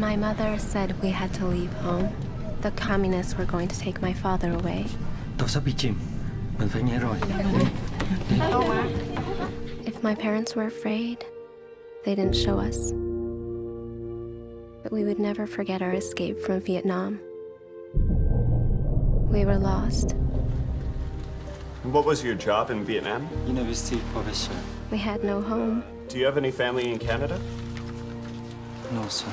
My mother said we had to leave home. The communists were going to take my father away. Tao sắp bị chìm. Mình phải nhảy rồi. If my parents were afraid, they didn't show us. But we would never forget our escape from Vietnam. We were lost. What was your job in Vietnam? University professor. We had no home. Do you have any family in Canada? No, sir.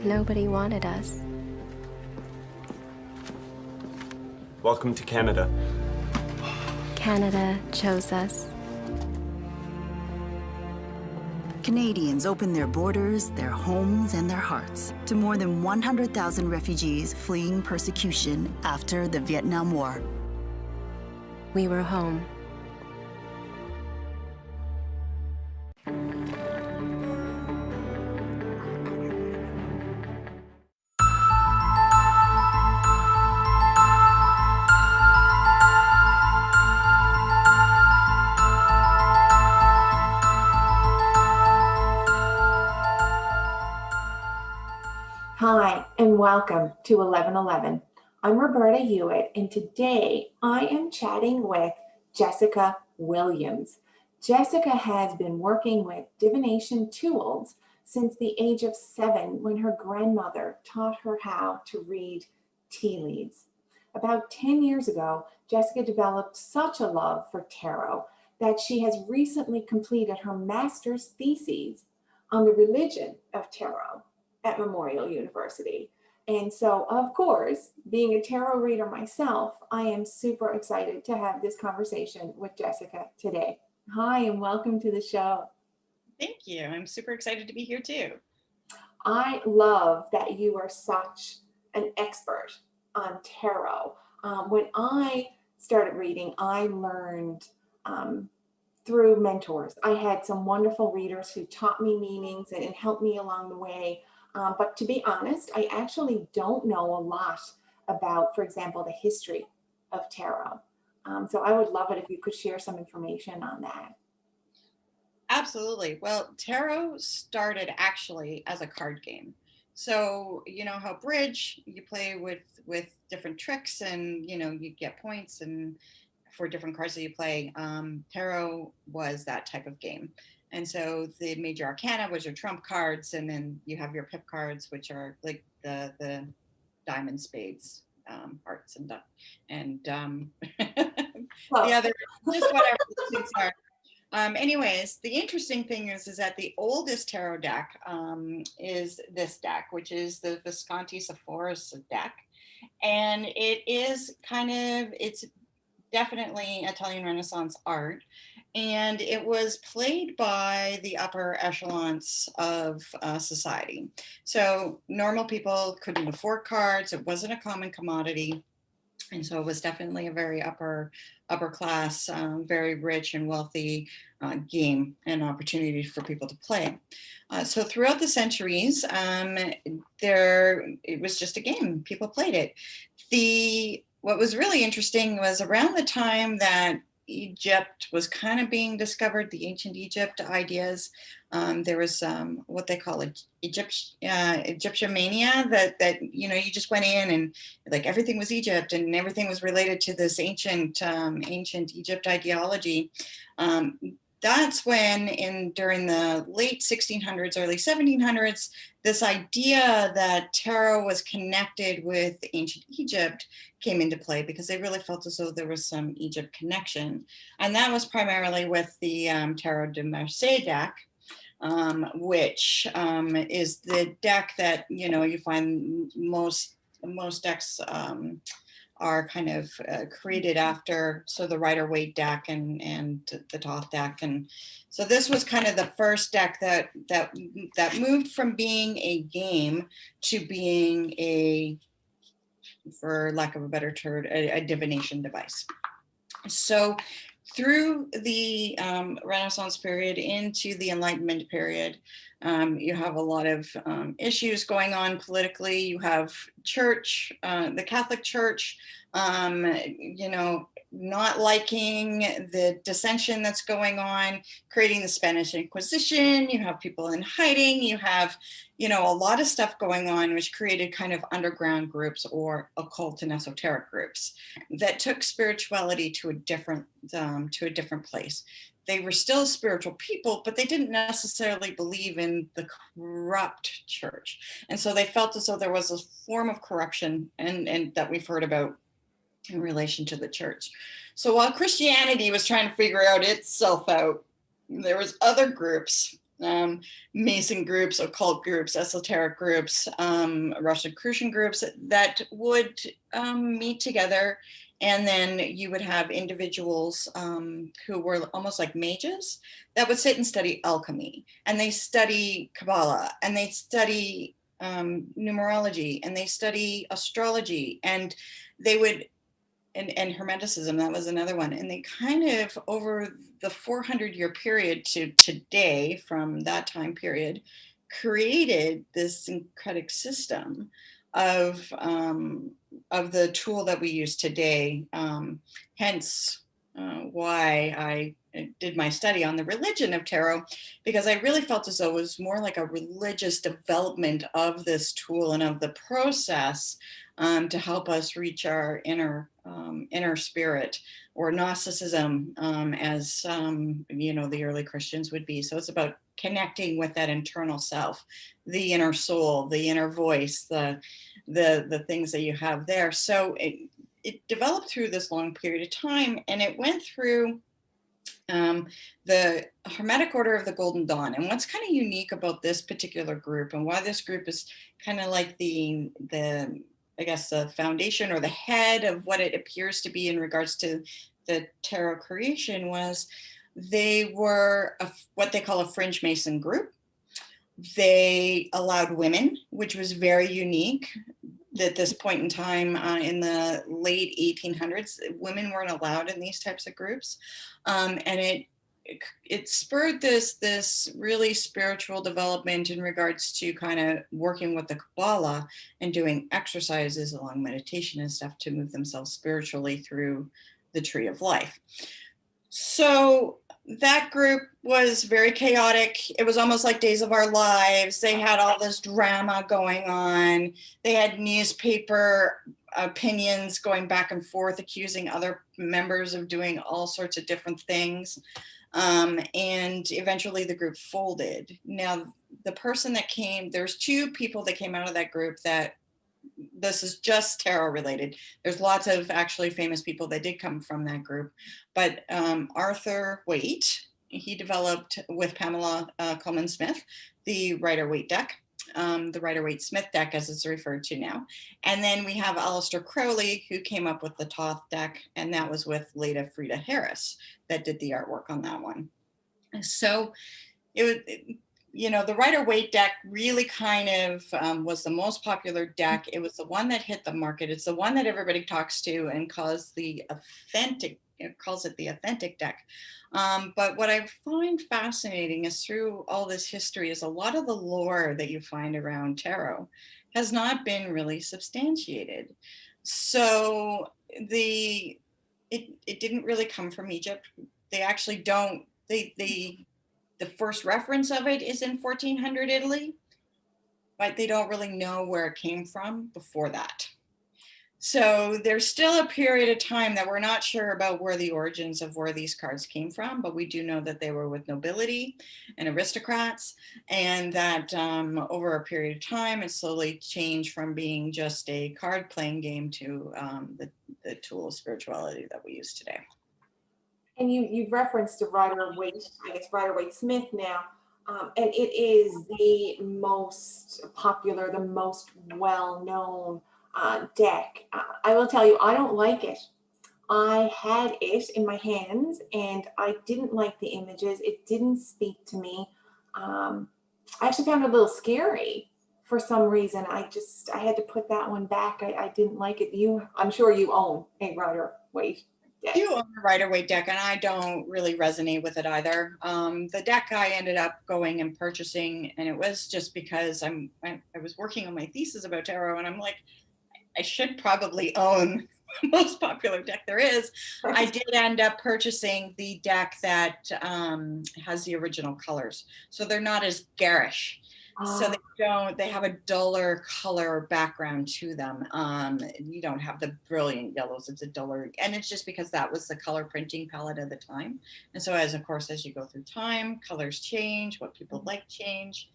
Nobody wanted us. Welcome to Canada. Canada chose us. Canadians opened their borders, their homes, and their hearts to more than 100,000 refugees fleeing persecution after the Vietnam War. We were home. Hi, and welcome to 1111. I'm Roberta Hewitt, and today I am chatting with Jessica Williams. Jessica has been working with divination tools since the age of 7 when her grandmother taught her how to read tea leaves. About 10 years ago, Jessica developed such a love for tarot that she has recently completed her master's thesis on the religion of tarot at Memorial University. And so, of course, being a tarot reader myself, I am super excited to have this conversation with Jessica today. Hi, and welcome to the show. Thank you. I'm super excited to be here too. I love that you are such an expert on tarot. When I started reading, I learned through mentors. I had some wonderful readers who taught me meanings and helped me along the way. But to be honest, I actually don't know a lot about, for example, the history of tarot. So I would love it if you could share some information on that. Absolutely. Well, tarot started actually as a card game. So, you know how bridge, you play with different tricks and, you know, you get points and for different cards that you play. Tarot was that type of game. And so the major arcana was your trump cards, and then you have your pip cards, which are like the diamond, spades, hearts, and Well, the other, just whatever the things are. Anyways, the interesting thing is that the oldest tarot deck is this deck, which is the Visconti Sephoris deck, and it's definitely Italian Renaissance art. And it was played by the upper echelons of society. So normal people couldn't afford cards. It wasn't a common commodity. And so it was definitely a very upper class, very rich and wealthy game and opportunity for people to play. So throughout the centuries, it was just a game. People played it. What was really interesting was around the time that Egypt was kind of being discovered, the ancient Egypt ideas. There was what they call Egyptian mania, that you know, you just went in and like everything was Egypt and everything was related to this ancient Egypt ideology. That's when during the late 1600s, early 1700s, this idea that tarot was connected with ancient Egypt came into play because they really felt as though there was some Egypt connection. And that was primarily with the Tarot de Marseille deck, which is the deck that, you know, you find most decks are kind of created after, so the Rider-Waite deck and the Thoth deck. And so this was kind of the first deck that moved from being a game to being for lack of a better term, a divination device. So through the Renaissance period into the Enlightenment period, You have a lot of issues going on politically. You have church, the Catholic Church, you know, not liking the dissension that's going on, creating the Spanish Inquisition. You have people in hiding. You have, you know, a lot of stuff going on, which created kind of underground groups or occult and esoteric groups that took spirituality to a different place. They were still spiritual people, but they didn't necessarily believe in the corrupt church. And so they felt as though there was a form of corruption and that we've heard about in relation to the church. So while Christianity was trying to figure out itself out, there was other groups, Mason groups, occult groups, esoteric groups, Rosicrucian groups that would meet together. And then you would have individuals who were almost like mages that would sit and study alchemy, and they study Kabbalah, and they study numerology, and they study astrology, and they would, and Hermeticism, that was another one. And they kind of, over the 400-year period to today, from that time period, created this syncretic system of the tool that we use today. Hence why I did my study on the religion of tarot, because I really felt as though it was more like a religious development of this tool and of the process to help us reach our inner spirit, or Gnosticism, as you know, the early Christians would be. So it's about connecting with that internal self, the inner soul, the inner voice, the things that you have there. So it developed through this long period of time, and it went through the Hermetic Order of the Golden Dawn. And what's kind of unique about this particular group, and why this group is kind of like the I guess the foundation or the head of what it appears to be in regards to the tarot creation, was they were what they call a fringe Mason group. They allowed women, which was very unique at this point in time. In the late 1800s, women weren't allowed in these types of groups, and it spurred this really spiritual development in regards to kind of working with the Kabbalah and doing exercises along meditation and stuff to move themselves spiritually through the tree of life. So that group was very chaotic. It was almost like Days of Our Lives. They had all this drama going on. They had newspaper opinions going back and forth, accusing other members of doing all sorts of different things. And eventually the group folded. Now, the person that came, there's two people that came out of that group that, this is just tarot related. There's lots of actually famous people that did come from that group. But Arthur Waite, he developed with Pamela Coleman Smith, the Rider-Waite deck, the Rider-Waite-Smith deck as it's referred to now. And then we have Aleister Crowley, who came up with the Thoth deck, and that was with Leda Frida Harris that did the artwork on that one. So you know, the Rider-Waite deck really kind of was the most popular deck. It was the one that hit the market. It's the one that everybody talks to and calls the authentic, calls it the authentic deck. But what I find fascinating is through all this history is a lot of the lore that you find around tarot has not been really substantiated. So it didn't really come from Egypt. They actually don't, the first reference of it is in 1400 Italy, but they don't really know where it came from before that. So there's still a period of time that we're not sure about where the origins of where these cards came from, but we do know that they were with nobility and aristocrats, and that over a period of time, it slowly changed from being just a card playing game to the tool of spirituality that we use today. And you referenced the Rider-Waite, I guess Rider-Waite-Smith now, and it is the most popular, the most well-known deck. I will tell you, I don't like it. I had it in my hands and I didn't like the images. It didn't speak to me. I actually found it a little scary for some reason. I had to put that one back. I didn't like it. I'm sure you own a Rider-Waite. I do own a Rider-Waite deck, and I don't really resonate with it either. The deck I ended up going and purchasing, and it was just because I was working on my thesis about tarot, and I'm like, I should probably own the most popular deck there is. I did end up purchasing the deck that has the original colors, so they're not as garish. So they have a duller color background to them. You don't have the brilliant yellows, it's a duller, and it's just because that was the color printing palette at the time. And so as you go through time, colors change, what people like change.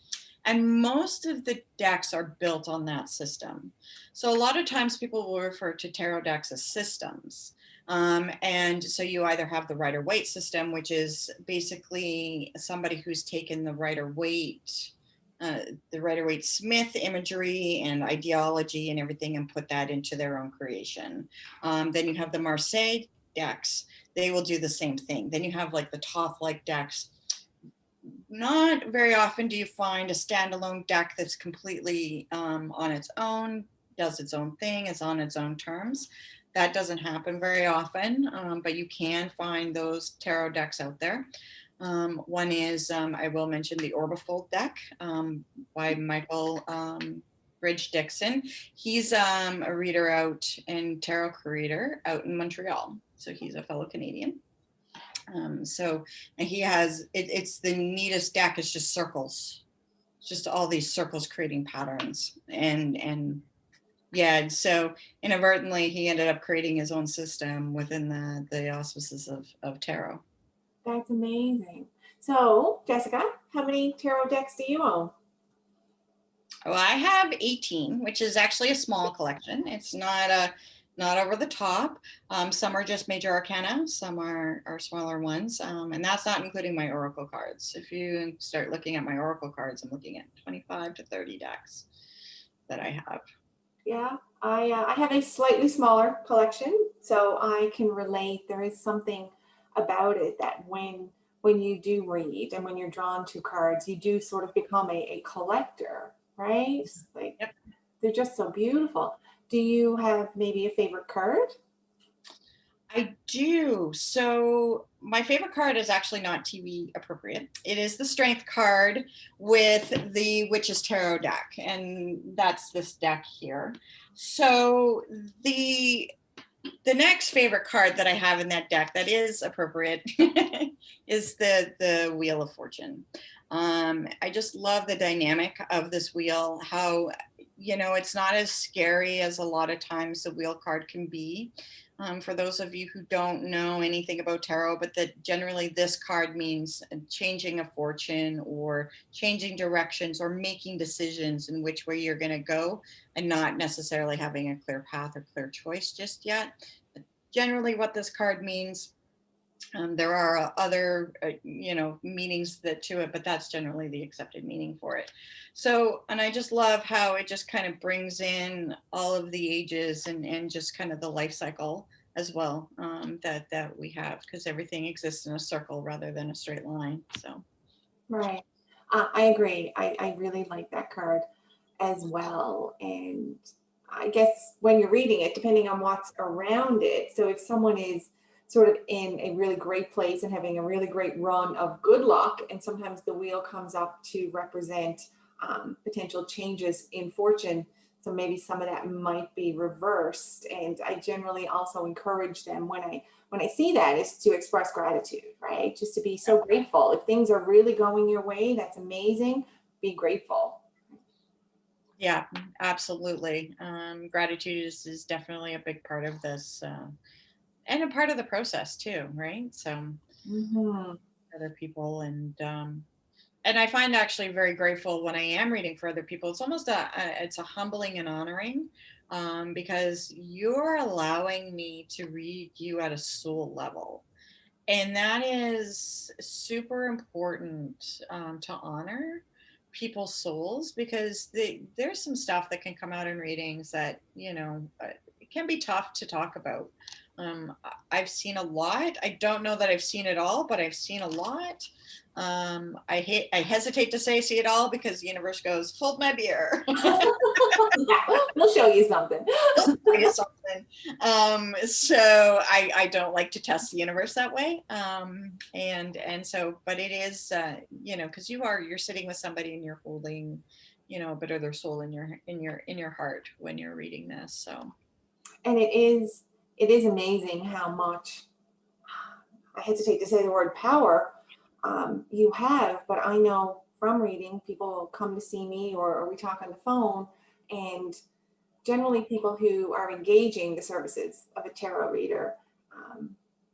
And most of the decks are built on that system. So a lot of times people will refer to tarot decks as systems. And so you either have the Rider-Waite system, which is basically somebody who's taken the Rider-Waite Smith imagery and ideology and everything and put that into their own creation. Then you have the Marseille decks. They will do the same thing. Then you have like the Thoth-like decks. Not very often do you find a standalone deck that's completely on its own, does its own thing, is on its own terms. That doesn't happen very often, but you can find those tarot decks out there. One is, I will mention the Orbitfold deck by Michael Bridge Dixon. He's a reader out and tarot creator out in Montreal. So he's a fellow Canadian. And he has, it's the neatest deck. It's just circles. It's just all these circles creating patterns. And yeah, so inadvertently he ended up creating his own system within the auspices of tarot. That's amazing. So, Jessica, how many tarot decks do you own? Well, I have 18, which is actually a small collection. It's not over the top. Some are just major arcana, some are smaller ones, and that's not including my oracle cards. If you start looking at my oracle cards, I'm looking at 25 to 30 decks that I have. Yeah, I have a slightly smaller collection, so I can relate. There is something about it that when you do read and when you're drawn to cards, you do sort of become a collector, right? Like, yep. They're just so beautiful. Do you have maybe a favorite card? I do. So my favorite card is actually not TV appropriate. It is the Strength card with the Witch's Tarot deck, and that's this deck here. So the next favorite card that I have in that deck that is appropriate is the Wheel of Fortune. I just love the dynamic of this wheel, how, it's not as scary as a lot of times the wheel card can be. For those of you who don't know anything about tarot, but that generally this card means changing a fortune or changing directions or making decisions in which way you're going to go and not necessarily having a clear path or clear choice just yet. But generally what this card means, there are other, meanings to it, but that's generally the accepted meaning for it. So, and I just love how it just kind of brings in all of the ages and just kind of the life cycle as well, that we have, because everything exists in a circle rather than a straight line. So, right. I agree. I really like that card as well. And I guess when you're reading it, depending on what's around it, so if someone is sort of in a really great place and having a really great run of good luck, and sometimes the wheel comes up to represent potential changes in fortune, so maybe some of that might be reversed. And I generally also encourage them when I see that is to express gratitude, right? Just to be so grateful. If things are really going your way, that's amazing. Be grateful. Yeah, absolutely. Gratitude is definitely a big part of this. And a part of the process too, right? So other people, and I find actually very grateful when I am reading for other people. It's almost it's a humbling and honoring, because you're allowing me to read you at a soul level, and that is super important to honor people's souls, because there's some stuff that can come out in readings that can be tough to talk about. I've seen a lot. I don't know that I've seen it all, but I've seen a lot. I hesitate to say see it all because the universe goes, hold my beer. Yeah, we'll show you something. So I don't like to test the universe that way. And so, but it is, you know, because you're sitting with somebody and you're holding, you know, a bit of their soul in your heart when you're reading this. So, And it is amazing how much, I hesitate to say the word power, you have, but I know from reading, people will come to see me or we talk on the phone, and generally people who are engaging the services of a tarot reader,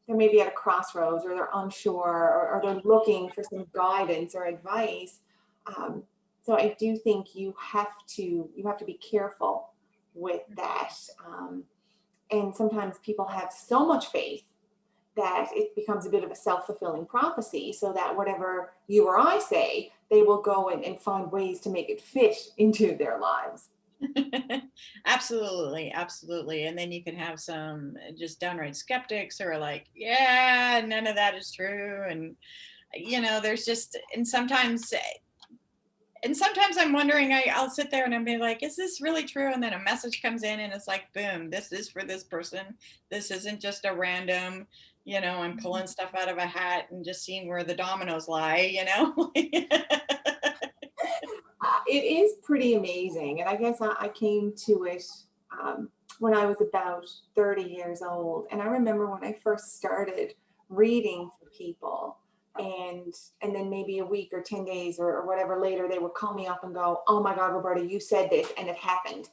they may be at a crossroads, or they're unsure, or they're looking for some guidance or advice. So I do think you have to be careful with that. And sometimes people have so much faith that it becomes a bit of a self-fulfilling prophecy, so that whatever you or I say, they will go and find ways to make it fit into their lives. Absolutely. And then you can have some just downright skeptics who are like, yeah, none of that is true. And, you know, there's just, and sometimes I'm wondering, I'll sit there and I'll be like, is this really true? And then a message comes in and it's like, boom, this is for this person. This isn't just a random, you know, I'm pulling stuff out of a hat and just seeing where the dominoes lie, you know? It is pretty amazing. And I guess I came to it when I was about 30 years old. And I remember when I first started reading for people, and then maybe a week or 10 days or whatever later, they would call me up and go, oh my God, Roberta, you said this and it happened.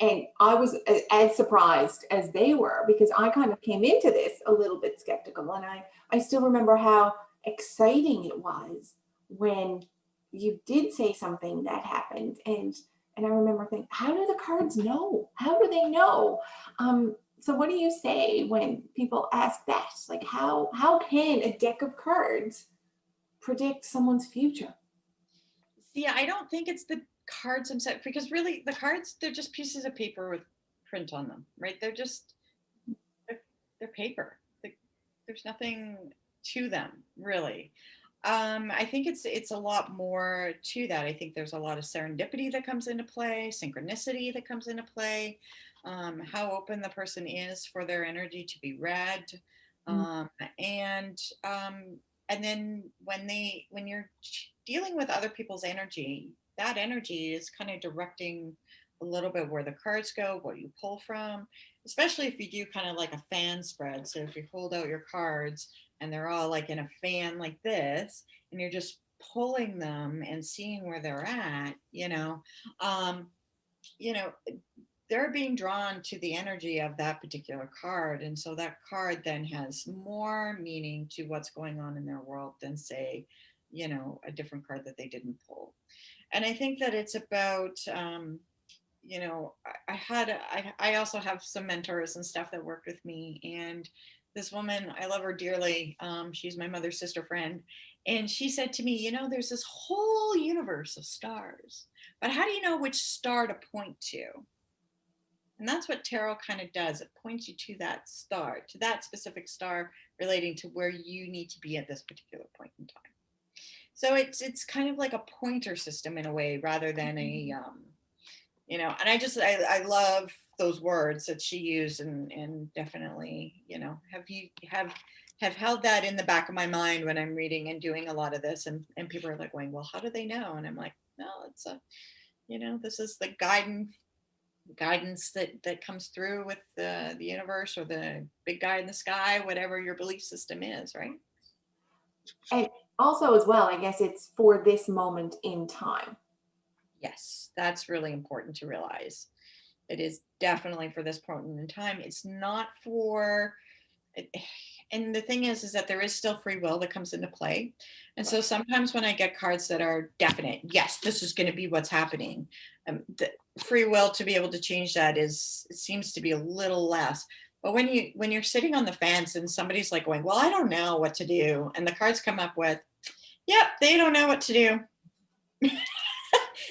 And I was as surprised as they were, because I kind of came into this a little bit skeptical. And I still remember how exciting it was when you did say something that happened. And I remember thinking, how do the cards know? How do they know? So what do you say when people ask that? Like, how can a deck of cards predict someone's future? See, I don't think it's the cards themselves, because really the cards, they're just pieces of paper with print on them, right? They're paper. There's nothing to them, really. I think it's a lot more to that. I think there's a lot of serendipity that comes into play, synchronicity that comes into play, how open the person is for their energy to be read, and then when you're dealing with other people's energy, that energy is kind of directing a little bit where the cards go, what you pull from, especially if you do kind of like a fan spread. So if you hold out your cards and they're all like in a fan like this, and you're just pulling them and seeing where they're at, they're being drawn to the energy of that particular card. And so that card then has more meaning to what's going on in their world than, say, a different card that they didn't pull. And I think that it's about, I also have some mentors and stuff that worked with me. And this woman, I love her dearly. She's my mother's sister friend. And she said to me, there's this whole universe of stars, but how do you know which star to point to? And that's what tarot kind of does. It points you to that star, to that specific star relating to where you need to be at this particular point in time. So it's kind of like a pointer system in a way, rather than a, and I love those words that she used, and definitely, have held that in the back of my mind when I'm reading and doing a lot of this, and people are like going, well, how do they know? And I'm like, no, it's this is the guidance that comes through with the universe, or the big guy in the sky, whatever your belief system is, right? And also, as well, I guess it's for this moment in time. Yes, that's really important to realize. It is definitely for this point in time. It's not for, and the thing is that there is still free will that comes into play. And so sometimes when I get cards that are definite, yes, this is going to be what's happening, the free will to be able to change that it seems to be a little less. But when you're sitting on the fence and somebody's like going, well, I don't know what to do, and the cards come up with, yep, they don't know what to do.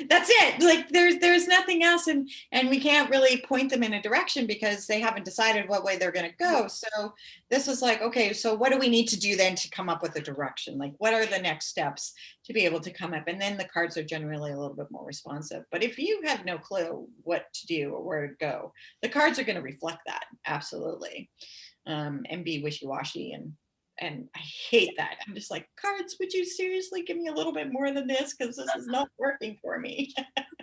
That's it. Like there's nothing else, and we can't really point them in a direction because they haven't decided what way they're going to go. So this is like, okay, so what do we need to do then to come up with a direction? Like, what are the next steps to be able to come up? And then the cards are generally a little bit more responsive. But if you have no clue what to do or where to go, the cards are going to reflect that, absolutely, and be wishy-washy, and I hate that. I'm just like, cards, would you seriously give me a little bit more than this? Because this is not working for me.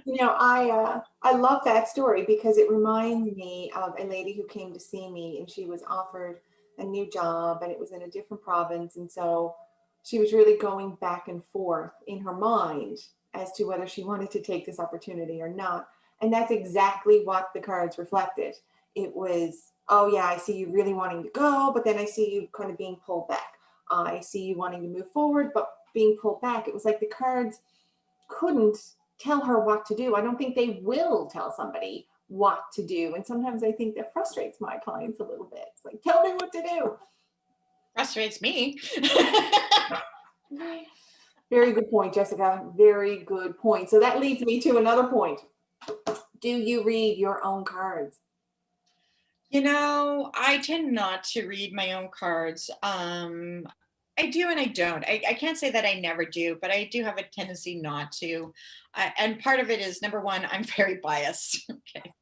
You know, I love that story because it reminds me of a lady who came to see me, and she was offered a new job, and it was in a different province. And so she was really going back and forth in her mind as to whether she wanted to take this opportunity or not. And that's exactly what the cards reflected. It was, oh yeah, I see you really wanting to go, but then I see you kind of being pulled back. I see you wanting to move forward, but being pulled back. It was like the cards couldn't tell her what to do. I don't think they will tell somebody what to do. And sometimes I think that frustrates my clients a little bit. It's like, tell me what to do. Frustrates me. Very good point, Jessica. Very good point. So that leads me to another point. Do you read your own cards? You know, I tend not to read my own cards. I do and I don't. I can't say that I never do, but I do have a tendency not to. And part of it is, number one, I'm very biased. Okay.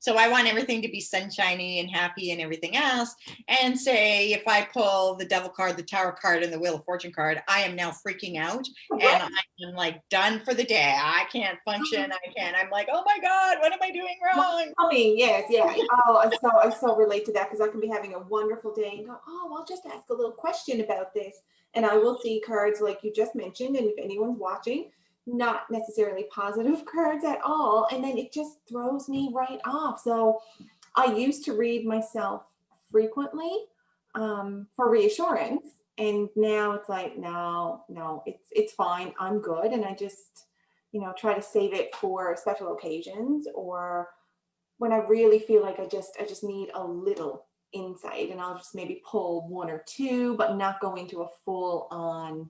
So I want everything to be sunshiny and happy and everything else. And say if I pull the Devil card, the Tower card, and the Wheel of Fortune card, I am now freaking out and I'm like done for the day. I can't function. I'm like, oh my God, what am I doing wrong? Yes, yeah. Oh, I so relate to that because I can be having a wonderful day and go, oh, I'll just ask a little question about this. And I will see cards like you just mentioned. And if anyone's watching, not necessarily positive cards at all. And then it just throws me right off. So I used to read myself frequently for reassurance. And now it's like, no, it's fine. I'm good. And I just, try to save it for special occasions or when I really feel like I just need a little insight, and I'll just maybe pull one or two, but not go into a full on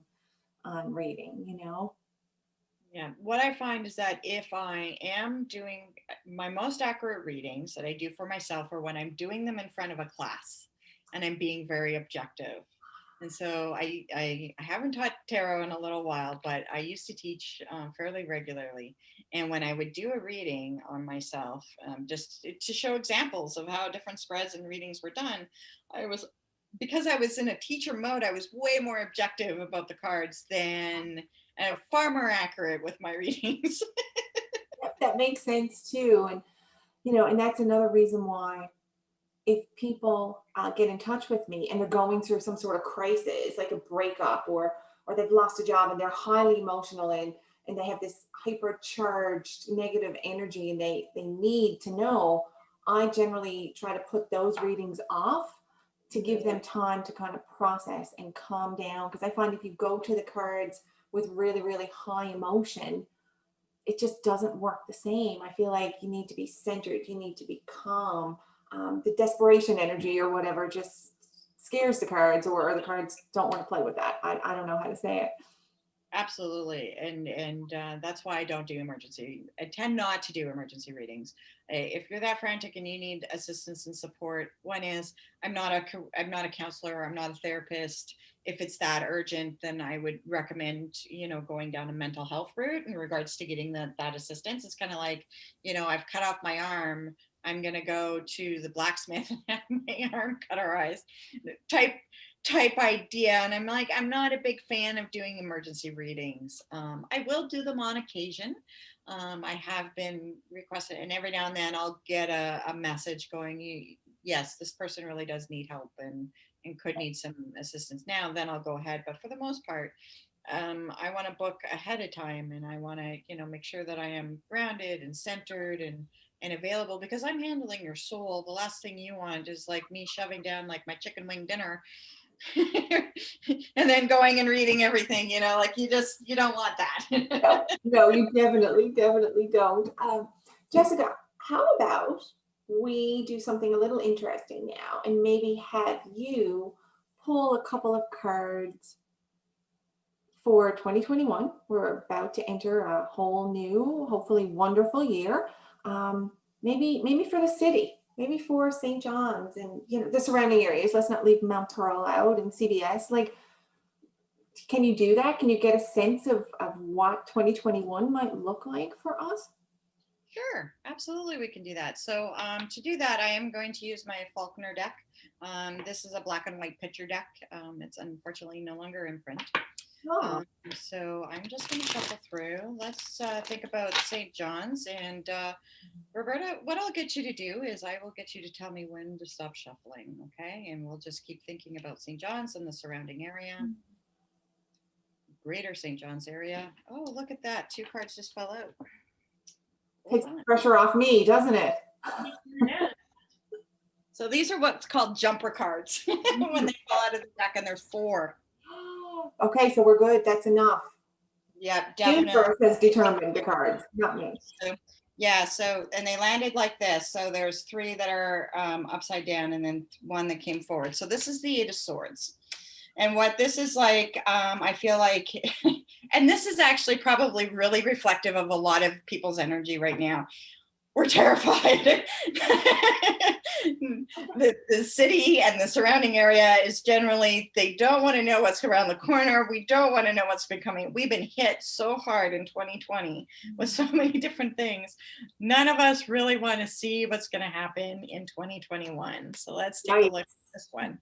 reading, Yeah, what I find is that if I am doing my most accurate readings that I do for myself, or when I'm doing them in front of a class and I'm being very objective. And so I haven't taught tarot in a little while, but I used to teach fairly regularly. And when I would do a reading on myself, just to show examples of how different spreads and readings were done, because I was in a teacher mode, I was way more objective about the cards than far more accurate with my readings. That makes sense too. And, and that's another reason why if people get in touch with me and they're going through some sort of crisis, like a breakup or they've lost a job and they're highly emotional and they have this hypercharged negative energy and they need to know, I generally try to put those readings off to give them time to kind of process and calm down. Because I find if you go to the cards with really, really high emotion, it just doesn't work the same. I feel like you need to be centered. You need to be calm. The desperation energy or whatever just scares the cards, or the cards don't want to play with that. I don't know how to say it. Absolutely. And that's why I don't do I tend not to do emergency readings. If you're that frantic and you need assistance and support, one is I'm not a counselor, I'm not a therapist. If it's that urgent, then I would recommend, going down a mental health route in regards to getting that assistance. It's kind of like, I've cut off my arm. I'm going to go to the blacksmith and have my arm cauterized type idea. And I'm like, I'm not a big fan of doing emergency readings. I will do them on occasion. I have been requested, and every now and then I'll get a message going, yes, this person really does need help and could need some assistance now, then I'll go ahead. But for the most part, I want to book ahead of time, and I want to, make sure that I am grounded and centered and available, because I'm handling your soul. The last thing you want is like me shoving down like my chicken wing dinner and then going and reading everything, like you don't want that. No, you definitely don't. Jessica, how about we do something a little interesting now and maybe have you pull a couple of cards for 2021. We're about to enter a whole new, hopefully wonderful year. Maybe for the city, maybe for St. John's and the surrounding areas. Let's not leave Mount Pearl out and CBS. Like, can you do that? Can you get a sense of what 2021 might look like for us? Sure, absolutely, we can do that. So to do that, I am going to use my Faulkner deck. This is a black and white picture deck. It's unfortunately no longer in print. Oh. So I'm just going to shuffle through. Let's think about St. John's. And Roberta, what I'll get you to do is I will get you to tell me when to stop shuffling, okay? And we'll just keep thinking about St. John's and the surrounding area. Greater St. John's area. Oh, look at that. 2 cards just fell out. Takes pressure off me, doesn't it? So these are what's called jumper cards when they fall out of the deck, and there's 4. Okay, so we're good. That's enough. Yeah, definitely. Universe has determined the cards, not me. So, yeah, so, and they landed like this. So there's 3 that are upside down and then 1 that came forward. So this is the 8 of Swords. And what this is like, I feel like, and this is actually probably really reflective of a lot of people's energy right now. We're terrified. The city and the surrounding area is generally, they don't want to know what's around the corner. We don't want to know what's been coming. We've been hit so hard in 2020 with so many different things. None of us really want to see what's going to happen in 2021. So let's take a look at this one.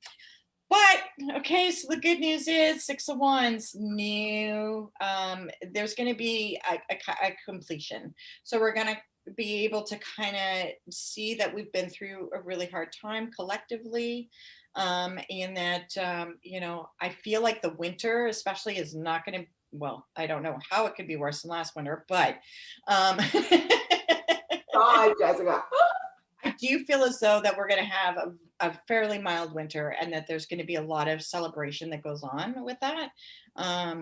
But, okay, so the good news is 6 of Wands, new, there's going to be a completion. So we're going to be able to kind of see that we've been through a really hard time collectively, and that, I feel like the winter especially is not going to, well, I don't know how it could be worse than last winter, but God, Jessica. I do feel as though that we're going to have a fairly mild winter, and that there's going to be a lot of celebration that goes on with that,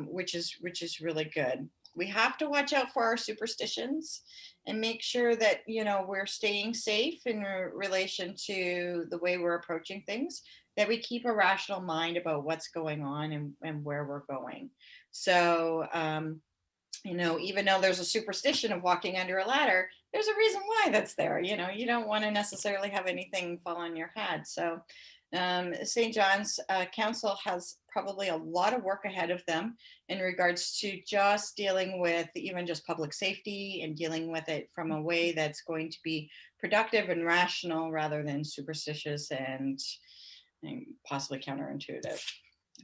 which is really good. We have to watch out for our superstitions and make sure that, we're staying safe in relation to the way we're approaching things, that we keep a rational mind about what's going on and where we're going. So, even though there's a superstition of walking under a ladder, there's a reason why that's there. You don't want to necessarily have anything fall on your head. So St. John's Council has probably a lot of work ahead of them in regards to just dealing with even just public safety and dealing with it from a way that's going to be productive and rational rather than superstitious and possibly counterintuitive.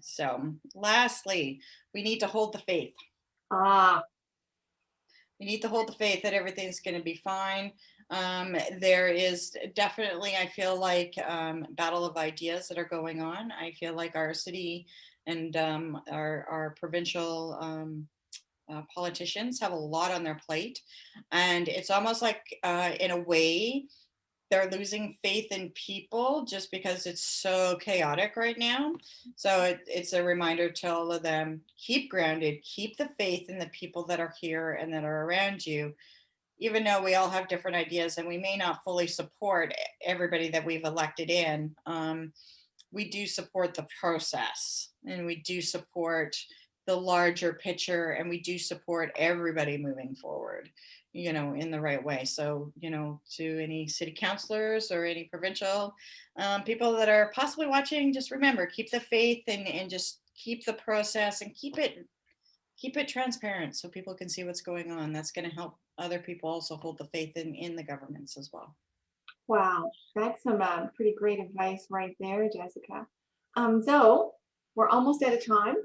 So lastly, we need to hold the faith. We need to hold the faith that everything's going to be fine. There is definitely, I feel like, battle of ideas that are going on. I feel like our city and our provincial politicians have a lot on their plate. And it's almost like, in a way, they're losing faith in people just because it's so chaotic right now. So it's a reminder to all of them, keep grounded, keep the faith in the people that are here and that are around you. Even though we all have different ideas and we may not fully support everybody that we've elected in, we do support the process, and we do support the larger picture, and we do support everybody moving forward, in the right way. So, to any city councilors or any provincial people that are possibly watching, just remember, keep the faith and just keep the process and keep it transparent so people can see what's going on. That's going to help other people also hold the faith in the governments as well. Wow, that's some pretty great advice right there, Jessica. So we're almost out of time.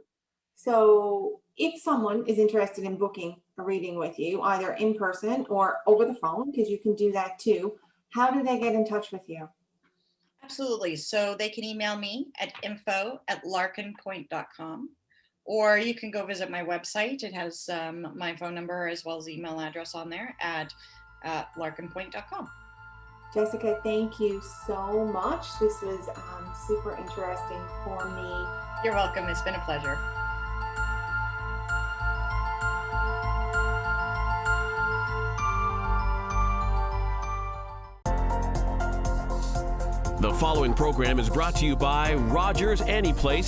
So if someone is interested in booking a reading with you, either in person or over the phone, because you can do that too, how do they get in touch with you? Absolutely. So they can email me at info@larkinpoint.com, or you can go visit my website. It has my phone number as well as email address on there at larkinpoint.com. Jessica, thank you so much. This was super interesting for me. You're welcome. It's been a pleasure. The following program is brought to you by Rogers Anyplace